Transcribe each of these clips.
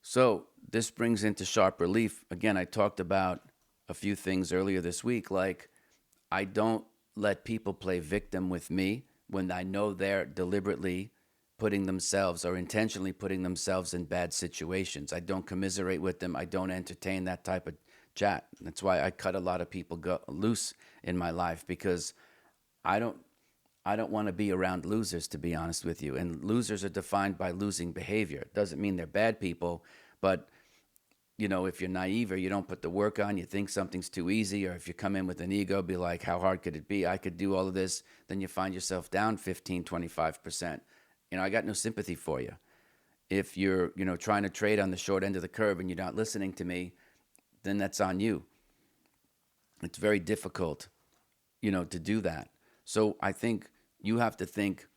So this brings into sharp relief. Again, I talked about a few things earlier this week, like I don't let people play victim with me when I know they're deliberately putting themselves or intentionally putting themselves in bad situations. I don't commiserate with them. I don't entertain that type of chat. That's why I cut a lot of people loose in my life because I don't I don't want to be around losers, to be honest with you. And losers are defined by losing behavior. It doesn't mean they're bad people, but if you're naive or you don't put the work on, you think something's too easy, or if you come in with an ego, be like, how hard could it be? I could do all of this. Then you find yourself down 15, 25%. I got no sympathy for you. If you're, trying to trade on the short end of the curve and you're not listening to me, then that's on you. It's very difficult, to do that. So I think you have to think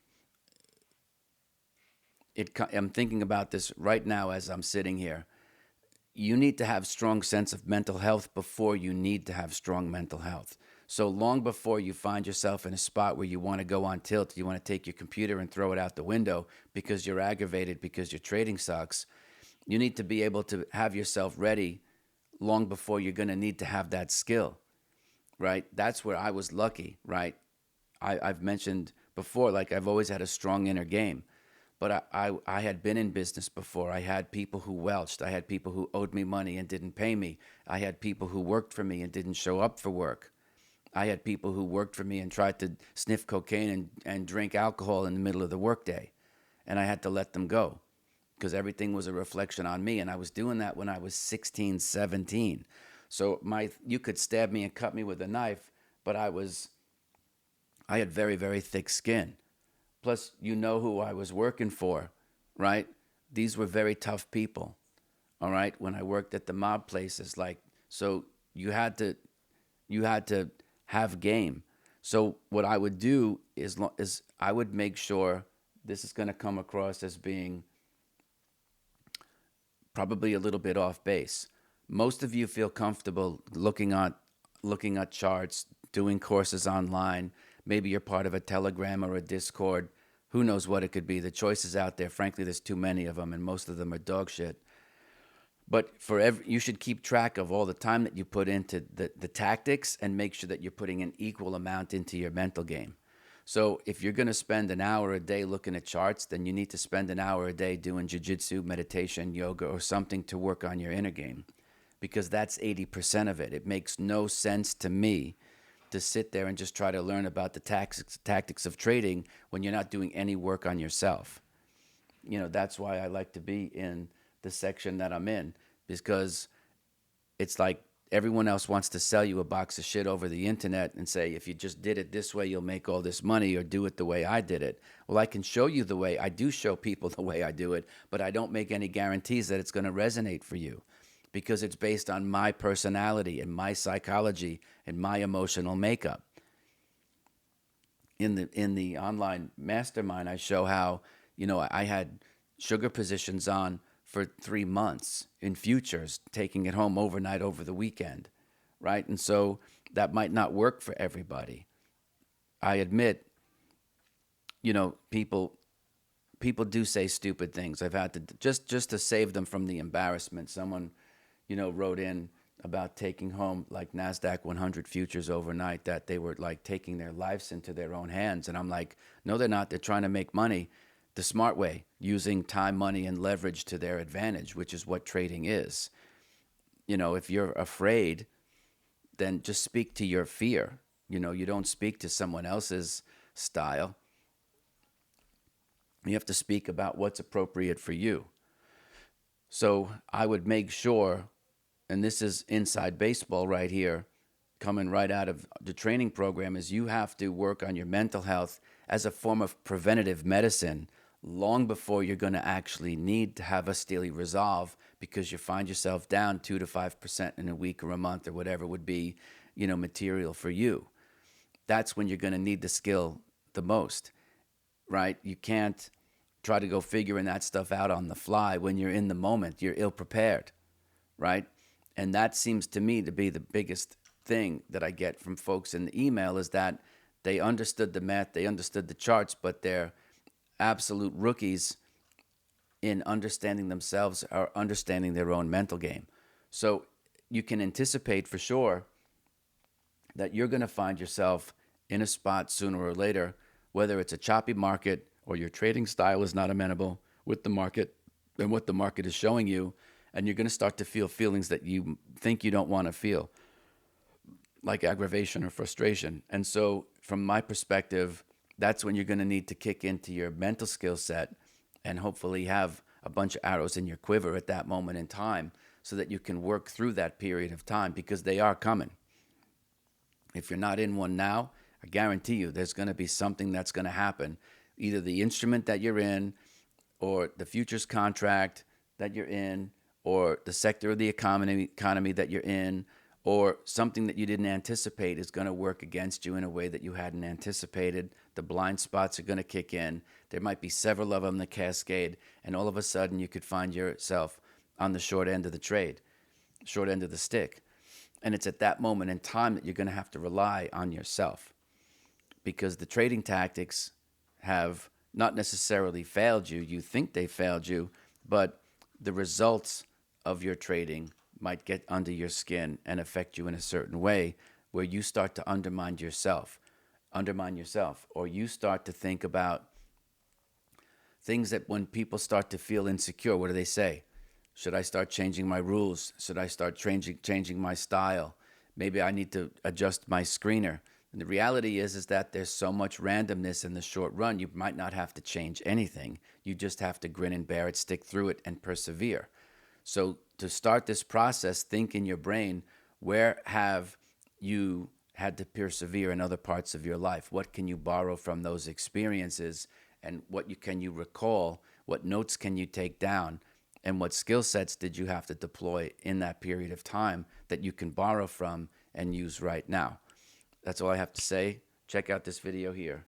I'm thinking about this right now as I'm sitting here. You need to have strong sense of mental health before you need to have strong mental health. So long before you find yourself in a spot where you want to go on tilt, you want to take your computer and throw it out the window because you're aggravated because your trading sucks, you need to be able to have yourself ready long before you're going to need to have that skill, right? That's where I was lucky, right? I've mentioned before, like I've always had a strong inner game. But I had been in business before. I had people who welched. I had people who owed me money and didn't pay me. I had people who worked for me and didn't show up for work. I had people who worked for me and tried to sniff cocaine and drink alcohol in the middle of the workday. And I had to let them go because everything was a reflection on me. And I was doing that when I was 16, 17. So you could stab me and cut me with a knife, but I had very, very thick skin. Plus, you know who I was working for, right? These were very tough people, all right? When I worked at the mob places, like, so you had to have game. So what I would do is I would make sure this is going to come across as being probably a little bit off base. Most of you feel comfortable looking at charts, doing courses online. Maybe you're part of a Telegram or a Discord. Who knows what it could be? The choices out there, frankly, there's too many of them, and most of them are dog shit. But you should keep track of all the time that you put into the tactics and make sure that you're putting an equal amount into your mental game. So if you're going to spend an hour a day looking at charts, then you need to spend an hour a day doing jujitsu, meditation, yoga, or something to work on your inner game, because that's 80% of it. It makes no sense to me to sit there and just try to learn about the tactics of trading when you're not doing any work on yourself. That's why I like to be in the section that I'm in, because it's like everyone else wants to sell you a box of shit over the internet and say, if you just did it this way, you'll make all this money, or do it the way I did it. Well, I can show you the way. I do show people the way I do it, but I don't make any guarantees that it's going to resonate for you, because it's based on my personality and my psychology and my emotional makeup. In the online mastermind, I show how, I had sugar positions on for 3 months in futures, taking it home overnight over the weekend, right? And so that might not work for everybody. I admit, people do say stupid things. I've had to just to save them from the embarrassment. Someone, wrote in about taking home like NASDAQ 100 futures overnight, that they were like taking their lives into their own hands. And I'm like, no, they're not. They're trying to make money the smart way, using time, money, and leverage to their advantage, which is what trading is. If you're afraid, then just speak to your fear. You don't speak to someone else's style. You have to speak about what's appropriate for you. So I would make sure, and this is inside baseball right here, coming right out of the training program, is you have to work on your mental health as a form of preventative medicine long before you're going to actually need to have a steely resolve, because you find yourself down 2 to 5% in a week or a month or whatever would be, material for you. That's when you're going to need the skill the most, right? You can't try to go figuring that stuff out on the fly when you're in the moment. You're ill prepared, right? And that seems to me to be the biggest thing that I get from folks in the email, is that they understood the math, they understood the charts, but they're absolute rookies in understanding themselves or understanding their own mental game. So you can anticipate for sure that you're going to find yourself in a spot sooner or later, whether it's a choppy market or your trading style is not amenable with the market and what the market is showing you. And you're going to start to feel feelings that you think you don't want to feel, like aggravation or frustration. And so, from my perspective, that's when you're going to need to kick into your mental skill set and hopefully have a bunch of arrows in your quiver at that moment in time so that you can work through that period of time, because they are coming. If you're not in one now, I guarantee you there's going to be something that's going to happen. Either the instrument that you're in, or the futures contract that you're in, or the sector of the economy that you're in, or something that you didn't anticipate is going to work against you in a way that you hadn't anticipated. The blind spots are going to kick in. There might be several of them that cascade, and all of a sudden you could find yourself on the short end of the trade, short end of the stick. And it's at that moment in time that you're going to have to rely on yourself, because the trading tactics have not necessarily failed you. You think they failed you, but the results of your trading might get under your skin and affect you in a certain way where you start to undermine yourself, or you start to think about things that when people start to feel insecure, what do they say? Should I start changing my rules? Should I start changing my style? Maybe I need to adjust my screener. And the reality is that there's so much randomness in the short run, you might not have to change anything. You just have to grin and bear it, stick through it, and persevere. So to start this process, think in your brain, where have you had to persevere in other parts of your life? What can you borrow from those experiences? And can you recall? What notes can you take down? And what skill sets did you have to deploy in that period of time that you can borrow from and use right now? That's all I have to say. Check out this video here.